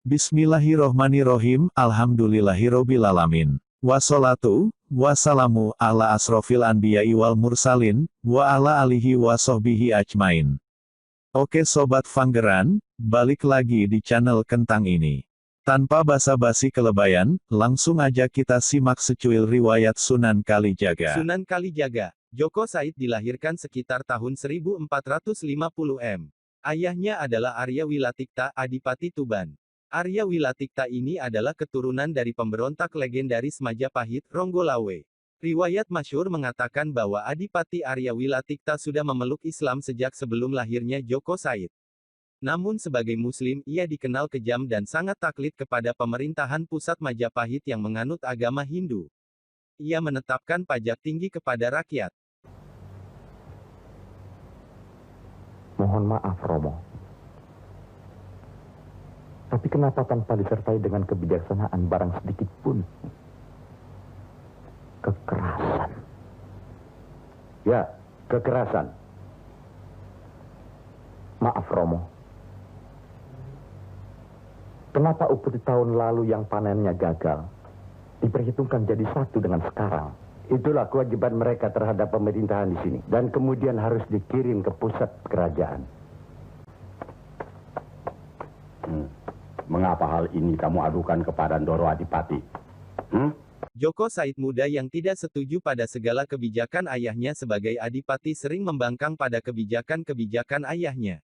Bismillahirrohmanirrohim, alhamdulillahirobbilalamin. Wassalatu, wassalamu ala asrofil anbiya'i wal mursalin, wa ala alihi wa sohbihi ajmain. Oke Sobat Fanggeran, balik lagi di channel Kentang ini. Tanpa basa-basi kelebayan, langsung aja kita simak secuil riwayat Sunan Kalijaga. Sunan Kalijaga, Djoko Said dilahirkan sekitar tahun 1450 M. Ayahnya adalah Arya Wilatikta, Adipati Tuban. Arya Wilatikta ini adalah keturunan dari pemberontak legendaris Majapahit, Ronggolawe. Riwayat masyhur mengatakan bahwa Adipati Arya Wilatikta sudah memeluk Islam sejak sebelum lahirnya Djoko Said. Namun sebagai Muslim, ia dikenal kejam dan sangat taklid kepada pemerintahan pusat Majapahit yang menganut agama Hindu. Ia menetapkan pajak tinggi kepada rakyat. Mohon maaf, Romo. Tapi kenapa tanpa disertai dengan kebijaksanaan barang sedikit pun? Kekerasan. Ya, kekerasan. Maaf, Romo. Kenapa upeti tahun lalu yang panennya gagal diperhitungkan jadi satu dengan sekarang? Itulah kewajiban mereka terhadap pemerintahan di sini. Dan kemudian harus dikirim ke pusat kerajaan. Mengapa hal ini kamu adukan kepada Ndoro Adipati? Djoko Said muda yang tidak setuju pada segala kebijakan ayahnya sebagai adipati sering membangkang pada kebijakan-kebijakan ayahnya.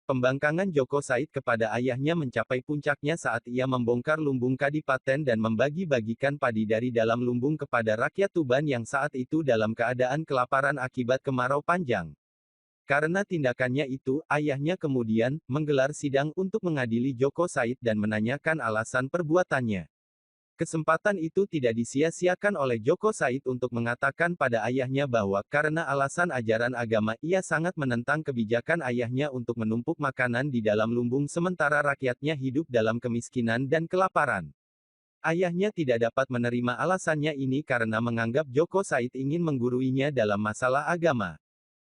Pembangkangan Djoko Said kepada ayahnya mencapai puncaknya saat ia membongkar lumbung kadipaten dan membagi-bagikan padi dari dalam lumbung kepada rakyat Tuban yang saat itu dalam keadaan kelaparan akibat kemarau panjang. Karena tindakannya itu, ayahnya kemudian menggelar sidang untuk mengadili Djoko Said dan menanyakan alasan perbuatannya. Kesempatan itu tidak disia-siakan oleh Djoko Said untuk mengatakan pada ayahnya bahwa karena alasan ajaran agama ia sangat menentang kebijakan ayahnya untuk menumpuk makanan di dalam lumbung sementara rakyatnya hidup dalam kemiskinan dan kelaparan. Ayahnya tidak dapat menerima alasannya ini karena menganggap Djoko Said ingin mengguruinya dalam masalah agama.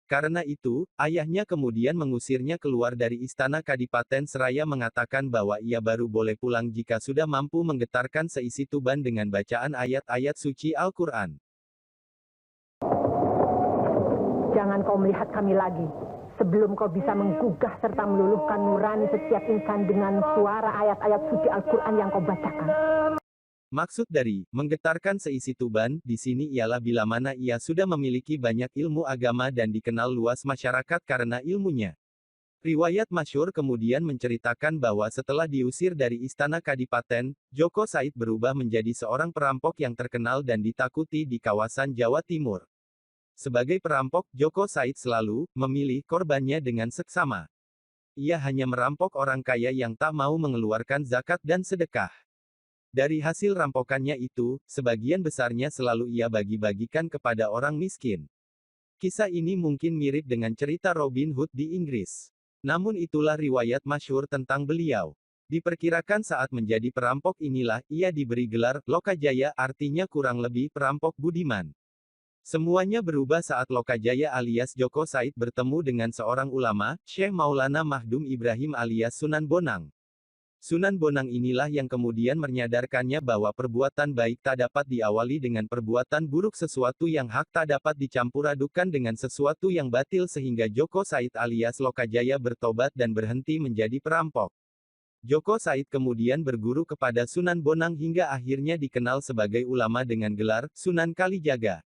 Karena itu, ayahnya kemudian mengusirnya keluar dari istana Kadipaten seraya mengatakan bahwa ia baru boleh pulang jika sudah mampu menggetarkan seisi Tuban dengan bacaan ayat-ayat suci Al-Quran. Jangan kau melihat kami lagi, sebelum kau bisa menggugah serta meluluhkan nurani setiap insan dengan suara ayat-ayat suci Al-Quran yang kau bacakan. Maksud dari menggetarkan seisi Tuban di sini ialah bila mana ia sudah memiliki banyak ilmu agama dan dikenal luas masyarakat karena ilmunya. Riwayat masyhur kemudian menceritakan bahwa setelah diusir dari istana Kadipaten, Djoko Said berubah menjadi seorang perampok yang terkenal dan ditakuti di kawasan Jawa Timur. Sebagai perampok, Djoko Said selalu memilih korbannya dengan seksama. Ia hanya merampok orang kaya yang tak mau mengeluarkan zakat dan sedekah. Dari hasil rampokannya itu, sebagian besarnya selalu ia bagi-bagikan kepada orang miskin. Kisah ini mungkin mirip dengan cerita Robin Hood di Inggris. Namun itulah riwayat masyhur tentang beliau. Diperkirakan saat menjadi perampok inilah, ia diberi gelar, Lokajaya artinya kurang lebih, perampok budiman. Semuanya berubah saat Lokajaya alias Djoko Said bertemu dengan seorang ulama, Syekh Maulana Mahdum Ibrahim alias Sunan Bonang. Sunan Bonang inilah yang kemudian menyadarkannya bahwa perbuatan baik tak dapat diawali dengan perbuatan buruk, sesuatu yang hak tak dapat dicampur adukan dengan sesuatu yang batil sehingga Djoko Said alias Lokajaya bertobat dan berhenti menjadi perampok. Djoko Said kemudian berguru kepada Sunan Bonang hingga akhirnya dikenal sebagai ulama dengan gelar Sunan Kalijaga.